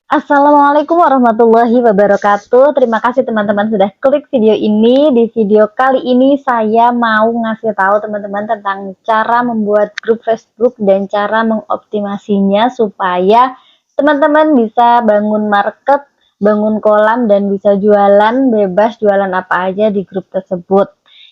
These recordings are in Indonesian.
Assalamualaikum warahmatullahi wabarakatuh. Terima kasih teman-teman sudah klik video ini. Di video kali ini saya mau ngasih tahu teman-teman tentang cara membuat grup Facebook dan cara mengoptimasinya supaya teman-teman bisa bangun market, bangun kolam dan bisa jualan bebas, jualan apa aja di grup tersebut.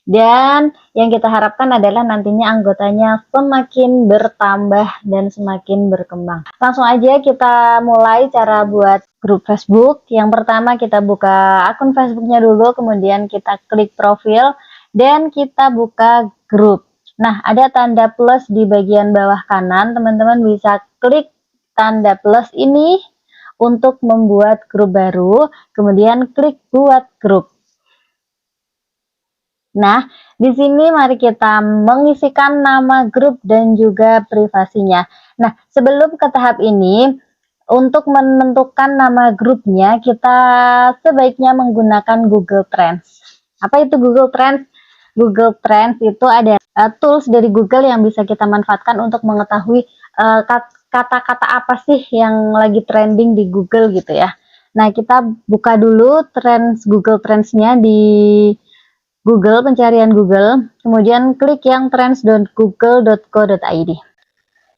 Dan yang kita harapkan adalah nantinya anggotanya semakin bertambah dan semakin berkembang. Langsung aja kita mulai cara buat grup Facebook. Yang pertama kita buka akun Facebooknya dulu, kemudian kita klik profil dan kita buka grup. Nah, ada tanda plus di bagian bawah kanan, teman-teman bisa klik tanda plus ini untuk membuat grup baru, kemudian klik buat grup. Nah, di sini mari kita mengisikan nama grup dan juga privasinya. Nah, sebelum ke tahap ini, untuk menentukan nama grupnya, kita sebaiknya menggunakan Google Trends. Apa itu Google Trends? Google Trends itu ada tools dari Google yang bisa kita manfaatkan untuk mengetahui kata-kata apa sih yang lagi trending di Google gitu ya. Nah, kita buka dulu Google Trends-nya di Google, pencarian Google, kemudian klik yang trends.google.co.id.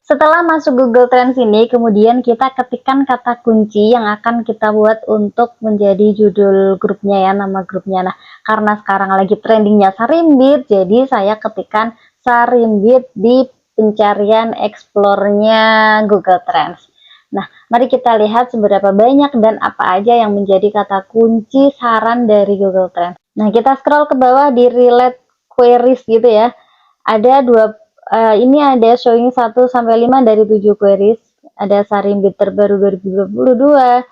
Setelah masuk Google Trends ini, kemudian kita ketikkan kata kunci yang akan kita buat untuk menjadi judul grupnya ya, nama grupnya. Nah, karena sekarang lagi trendingnya Sarimbit, jadi saya ketikkan Sarimbit di pencarian explore-nya Google Trends. Nah, mari kita lihat seberapa banyak dan apa aja yang menjadi kata kunci saran dari Google Trends. Nah, kita scroll ke bawah di relate queries gitu ya. Ada ini ada showing 1 sampai 5 dari 7 queries. Ada Sarimbit terbaru 2022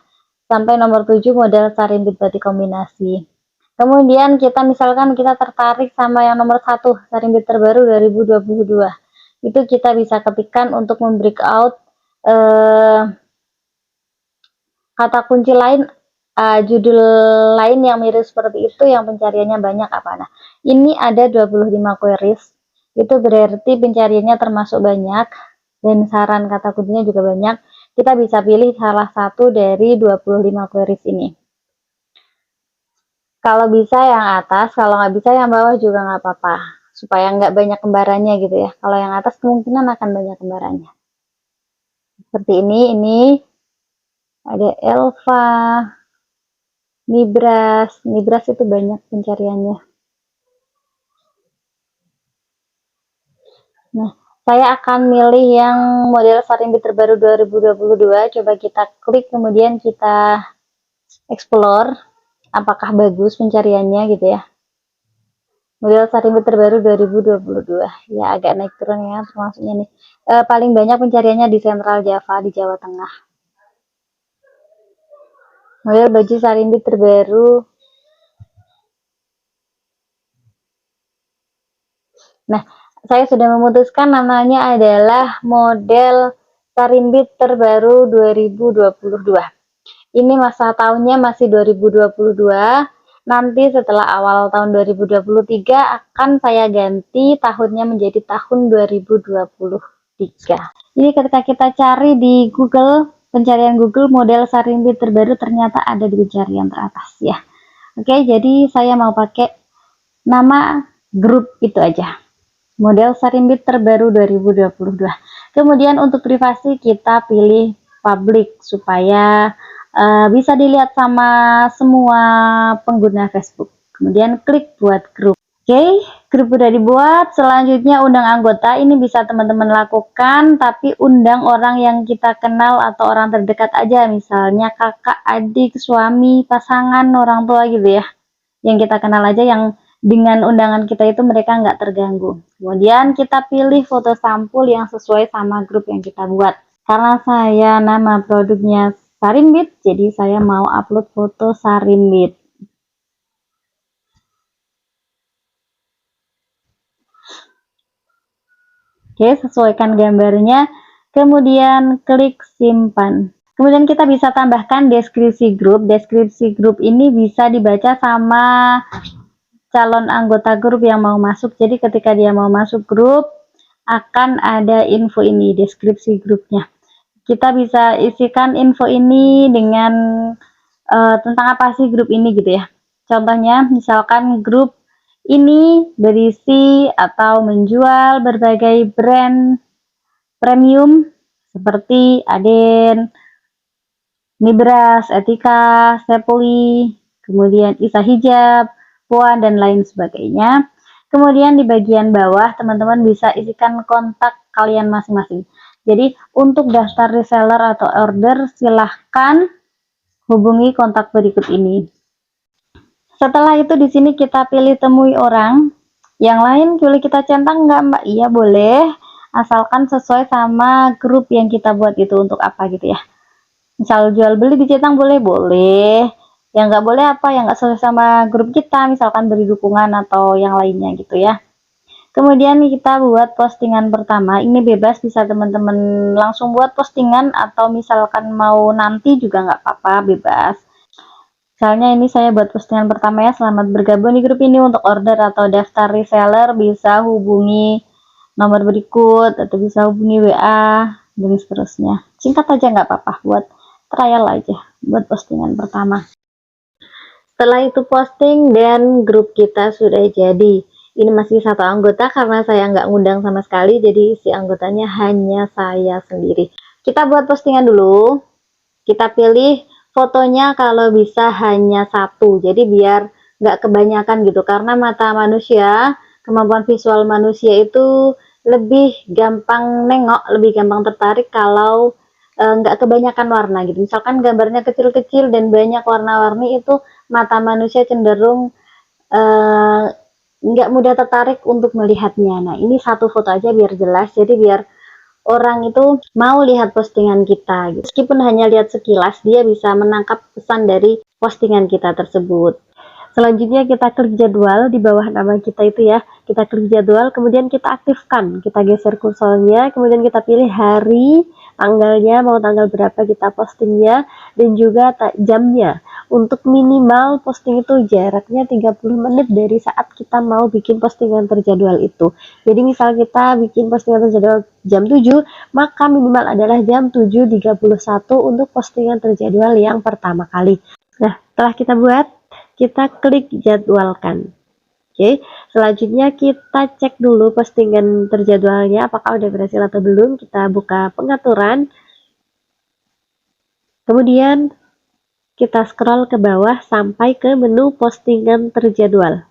sampai nomor 7 model Sarimbit batik kombinasi. Kemudian kita misalkan kita tertarik sama yang nomor 1 Sarimbit terbaru 2022. Itu kita bisa ketikkan untuk membreakout kata kunci lain, judul lain yang mirip seperti itu yang pencariannya banyak apa. Nah, ini ada 25 queries, itu berarti pencariannya termasuk banyak dan saran kata kuncinya juga banyak. Kita bisa pilih salah satu dari 25 queries ini. Kalau bisa yang atas, kalau nggak bisa yang bawah juga nggak apa-apa, supaya nggak banyak kembarannya gitu ya. Kalau yang atas kemungkinan akan banyak kembarannya. Seperti ini ada Elva, Nibras itu banyak pencariannya. Nah, saya akan milih yang model Sarimbit terbaru 2022. Coba kita klik, kemudian kita explore apakah bagus pencariannya gitu ya. Model Sarimbit terbaru 2022 ya, agak naik turun ya termasuknya nih. Paling banyak pencariannya di Sentral Java, di Jawa Tengah. Model baju Sarimbit terbaru. Nah, saya sudah memutuskan namanya adalah model Sarimbit terbaru 2022. Ini masa tahunnya masih 2022. Nanti setelah awal tahun 2023 akan saya ganti tahunnya menjadi tahun 2023. Ini ketika kita cari di Google, pencarian Google model Sarimbit terbaru ternyata ada di pencarian teratas ya. Oke, jadi saya mau pakai nama grup itu aja. Model Sarimbit terbaru 2022. Kemudian untuk privasi kita pilih public supaya bisa dilihat sama semua pengguna Facebook. Kemudian klik buat grup. Oke, grup udah dibuat. Selanjutnya undang anggota. Ini bisa teman-teman lakukan, tapi undang orang yang kita kenal atau orang terdekat aja. Misalnya kakak, adik, suami, pasangan, orang tua gitu ya. Yang kita kenal aja, yang dengan undangan kita itu mereka nggak terganggu. Kemudian kita pilih foto sampul yang sesuai sama grup yang kita buat. Karena saya nama produknya Sarimbit, jadi saya mau upload foto Sarimbit. Oke, sesuaikan gambarnya, kemudian klik simpan. Kemudian kita bisa tambahkan deskripsi grup. Deskripsi grup ini bisa dibaca sama calon anggota grup yang mau masuk. Jadi ketika dia mau masuk grup, akan ada info ini, deskripsi grupnya. kita bisa isikan info ini dengan tentang apa sih grup ini gitu ya. Contohnya misalkan grup ini berisi atau menjual berbagai brand premium seperti Aden, Nibras, Etika, Sepuli, kemudian Isa Hijab, Puan, dan lain sebagainya. Kemudian di bagian bawah teman-teman bisa isikan kontak kalian masing-masing. Jadi untuk daftar reseller atau order silahkan hubungi kontak berikut ini. Setelah itu di sini kita pilih temui orang. Yang lain boleh kita centang nggak Mbak? Iya boleh, asalkan sesuai sama grup yang kita buat itu untuk apa gitu ya. Misal jual beli dicentang boleh, yang nggak boleh apa yang nggak sesuai sama grup kita, misalkan beri dukungan atau yang lainnya gitu ya. Kemudian kita buat postingan pertama, ini bebas, bisa teman-teman langsung buat postingan atau misalkan mau nanti juga nggak apa-apa, bebas. Misalnya ini saya buat postingan pertama ya, selamat bergabung di grup ini, untuk order atau daftar reseller bisa hubungi nomor berikut atau bisa hubungi WA dan seterusnya. Singkat aja nggak apa-apa, buat trial aja buat postingan pertama. Setelah itu posting dan grup kita sudah jadi. Ini masih satu anggota karena saya nggak ngundang sama sekali, jadi si anggotanya hanya saya sendiri. Kita buat postingan dulu, kita pilih fotonya kalau bisa hanya satu, jadi biar nggak kebanyakan gitu, karena mata manusia, kemampuan visual manusia itu lebih gampang nengok, lebih gampang tertarik kalau nggak kebanyakan warna gitu. Misalkan gambarnya kecil-kecil dan banyak warna-warni, itu mata manusia cenderung nggak mudah tertarik untuk melihatnya. Nah ini satu foto aja biar jelas, jadi biar orang itu mau lihat postingan kita gitu. Meskipun hanya lihat sekilas, dia bisa menangkap pesan dari postingan kita tersebut. Selanjutnya kita klik jadwal di bawah nama kita itu ya, kita klik jadwal, kemudian kita aktifkan, kita geser kursornya, kemudian kita pilih hari, tanggalnya, mau tanggal berapa kita postingnya, dan juga jamnya. Untuk minimal posting itu jaraknya 30 menit dari saat kita mau bikin postingan terjadwal itu. Jadi misal kita bikin postingan terjadwal jam 7, maka minimal adalah jam 7.31 untuk postingan terjadwal yang pertama kali. Nah, setelah kita buat, kita klik jadwalkan. Oke, selanjutnya kita cek dulu postingan terjadwalnya apakah udah berhasil atau belum. Kita buka pengaturan, kemudian kita scroll ke bawah sampai ke menu postingan terjadwal.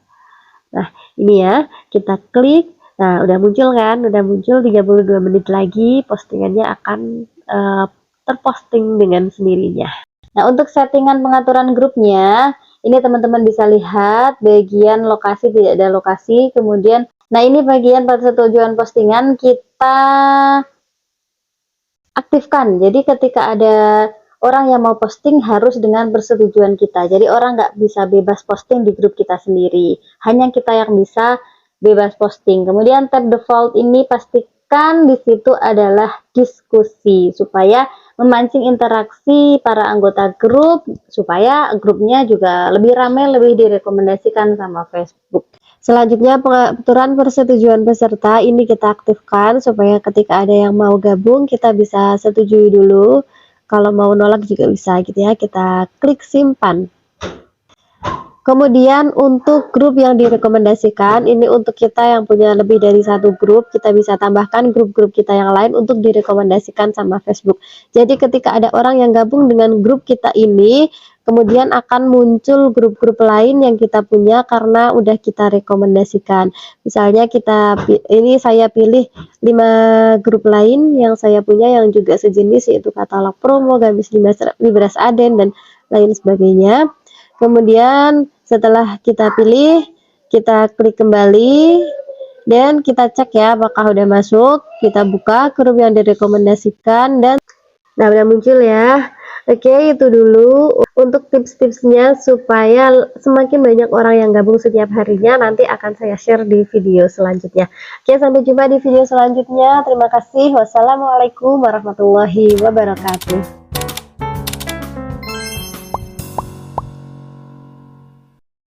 Nah ini ya, kita klik. Nah udah muncul kan, udah muncul 32 menit lagi postingannya akan terposting dengan sendirinya. Nah untuk settingan pengaturan grupnya, ini teman-teman bisa lihat bagian lokasi, tidak ada lokasi. Kemudian, nah ini bagian persetujuan postingan kita aktifkan. Jadi ketika ada orang yang mau posting harus dengan persetujuan kita. Jadi orang nggak bisa bebas posting di grup kita sendiri. Hanya kita yang bisa bebas posting. Kemudian tab default ini pastikan di situ adalah diskusi supaya memancing interaksi para anggota grup, supaya grupnya juga lebih ramai, lebih direkomendasikan sama Facebook. Selanjutnya pengaturan persetujuan peserta ini kita aktifkan supaya ketika ada yang mau gabung kita bisa setujui dulu. Kalau mau nolak juga bisa gitu ya, kita klik simpan. Kemudian untuk grup yang direkomendasikan, ini untuk kita yang punya lebih dari satu grup, kita bisa tambahkan grup-grup kita yang lain untuk direkomendasikan sama Facebook. Jadi ketika ada orang yang gabung dengan grup kita ini, kemudian akan muncul grup-grup lain yang kita punya karena udah kita rekomendasikan. Misalnya ini saya pilih 5 grup lain yang saya punya yang juga sejenis, yaitu katalog promo, gamis Nibras Aden, dan lain sebagainya. Kemudian setelah kita pilih, kita klik kembali dan kita cek ya apakah udah masuk. Kita buka grup yang direkomendasikan dan nah udah muncul ya. Oke, itu dulu untuk tips-tipsnya supaya semakin banyak orang yang gabung setiap harinya. Nanti akan saya share di video selanjutnya. Oke, sampai jumpa di video selanjutnya. Terima kasih. Wassalamualaikum warahmatullahi wabarakatuh.